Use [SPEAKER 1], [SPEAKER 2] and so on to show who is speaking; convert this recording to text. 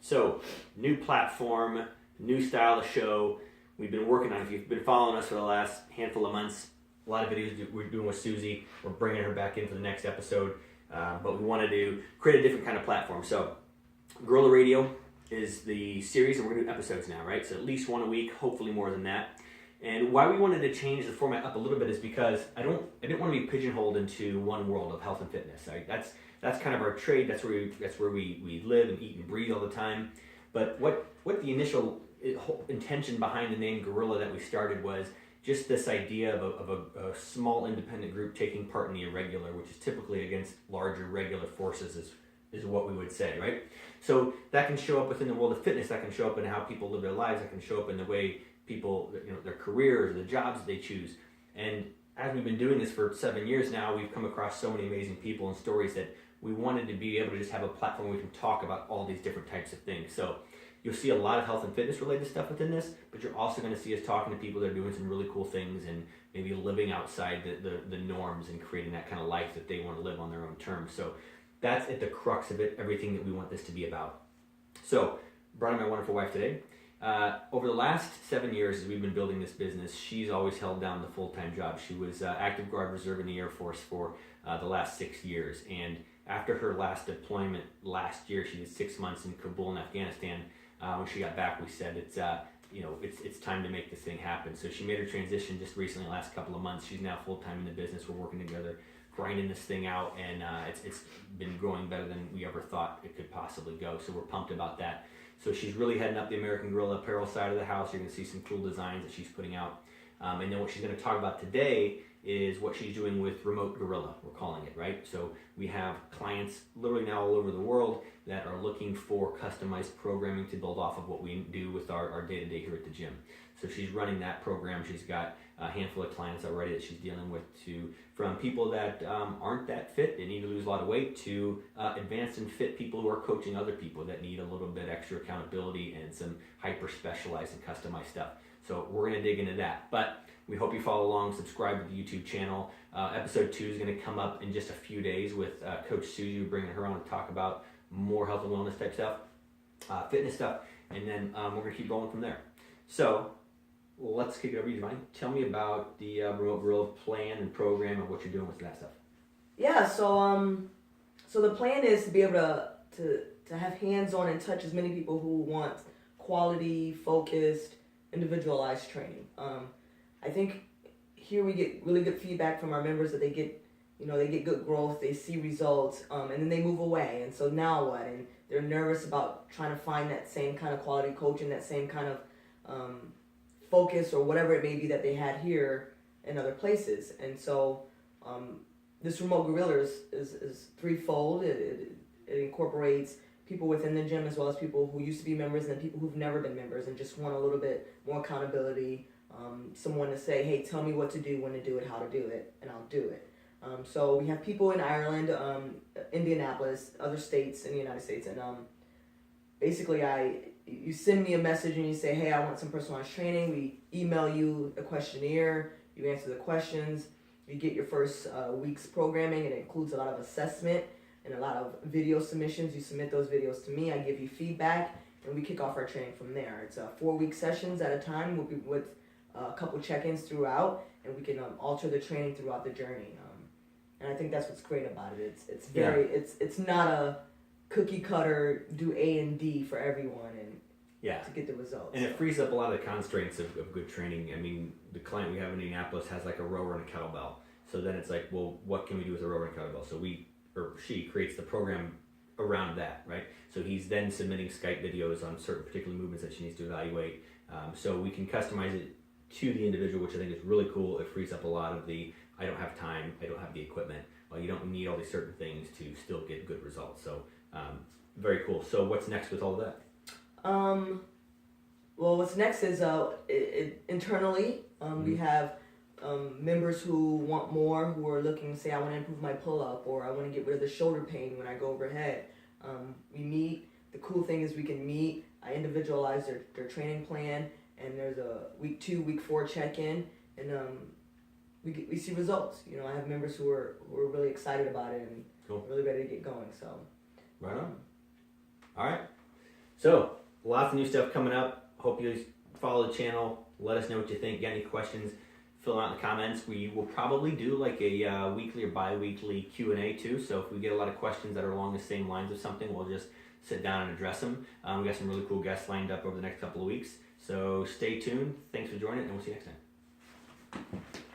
[SPEAKER 1] So, new platform, new style of show. We've been working on it. If you've been following us for the last handful of months, a lot of videos we're doing with Susie. We're bringing her back in for the next episode. But we wanted to create a different kind of platform. So, Guerrilla Radio is the series, and we're going to do episodes now, right? So at least one a week, hopefully more than that. And why we wanted to change the format up a little bit is because I didn't want to be pigeonholed into one world of health and fitness. Right? That's kind of our trade. That's where we live and eat and breathe all the time. But what the initial intention behind the name Guerrilla that we started was just this idea of a small independent group taking part in the irregular, which is typically against larger regular forces, is what we would say, right? So that can show up within the world of fitness. That can show up in how people live their lives. That can show up in the way people, their careers, the jobs that they choose. And as we've been doing this for 7 years now, we've come across so many amazing people and stories that we wanted to be able to just have a platform where we can talk about all these different types of things. So you'll see a lot of health and fitness related stuff within this, but you're also going to see us talking to people that are doing some really cool things and maybe living outside the norms and creating that kind of life that they want to live on their own terms. So that's at the crux of it, everything that we want this to be about. So, brought in my wonderful wife today. Over the last 7 years as we've been building this business, she's always held down the full-time job. She was active guard reserve in the Air Force for the last 6 years. And after her last deployment last year, she did 6 months in Kabul in Afghanistan. When she got back, we said it's time to make this thing happen. So she made her transition just recently, the last couple of months. She's now full-time in the business. We're working together, grinding this thing out, and it's been growing better than we ever thought it could possibly go. So we're pumped about that. So she's really heading up the American Guerrilla apparel side of the house. You're going to see some cool designs that she's putting out. And then what she's going to talk about today is what she's doing with Remote Guerrilla, we're calling it, right? So we have clients literally now all over the world that are looking for customized programming to build off of what we do with our day-to-day here at the gym. So she's running that program. She's got a handful of clients already that she's dealing with, from people that aren't that fit, they need to lose a lot of weight, to advanced and fit people who are coaching other people that need a little bit extra accountability and some hyper-specialized and customized stuff. So we're going to dig into that. But we hope you follow along, subscribe to the YouTube channel. Episode 2 is going to come up in just a few days with Coach Susie, bringing her on to talk about more health and wellness type stuff, fitness stuff, and then we're going to keep rolling from there. So let's kick it over to you, Giovanni. Tell me about the Remote Guerrilla plan and program and what you're doing with that stuff.
[SPEAKER 2] Yeah, so the plan is to be able to have hands-on and touch as many people who want quality, focused, individualized training. I think here we get really good feedback from our members that they get good growth, they see results, and then they move away. And so now what? And they're nervous about trying to find that same kind of quality coaching, that same kind of focus or whatever it may be that they had here in other places. And so this Remote Guerrilla is threefold. It incorporates people within the gym as well as people who used to be members and then people who've never been members and just want a little bit more accountability, someone to say, hey, tell me what to do, when to do it, how to do it, and I'll do it. So we have people in Ireland, Indianapolis, other states in the United States, and basically you send me a message and you say, hey, I want some personalized training. We email you a questionnaire, you answer the questions, you get your first week's programming. It includes a lot of assessment and a lot of video submissions. You submit those videos to me, I give you feedback, and we kick off our training from there. It's 4-week sessions at a time with a couple check-ins throughout, and we can alter the training throughout the journey. And I think that's what's great about it. It's not a cookie cutter, do A and D for everyone to get the results.
[SPEAKER 1] And it frees up a lot of the constraints of good training. I mean, the client we have in Indianapolis has like a rower and a kettlebell. So then it's like, well, what can we do with a rower and kettlebell? So she creates the program around that, right? So he's then submitting Skype videos on certain particular movements that she needs to evaluate. So we can customize it to the individual, which I think is really cool. It frees up a lot of the, I don't have time, I don't have the equipment. Well, you don't need all these certain things to still get good results. So very cool. So what's next with all of that?
[SPEAKER 2] Well, what's next is internally, we have members who want more, who are looking to say, I want to improve my pull-up, or I want to get rid of the shoulder pain when I go overhead. We meet. The cool thing is we can meet. I individualize their training plan, and there's a week 2, week 4 check-in, and we see results. I have members who are really excited about it and
[SPEAKER 1] cool.
[SPEAKER 2] really ready to get going. So
[SPEAKER 1] right on. All right. So, lots of new stuff coming up. Hope you follow the channel. Let us know what you think. Got any questions? Fill them out in the comments. We will probably do like a weekly or bi-weekly Q&A too. So if we get a lot of questions that are along the same lines of something, we'll just sit down and address them. We got some really cool guests lined up over the next couple of weeks. So stay tuned. Thanks for joining, and we'll see you next time.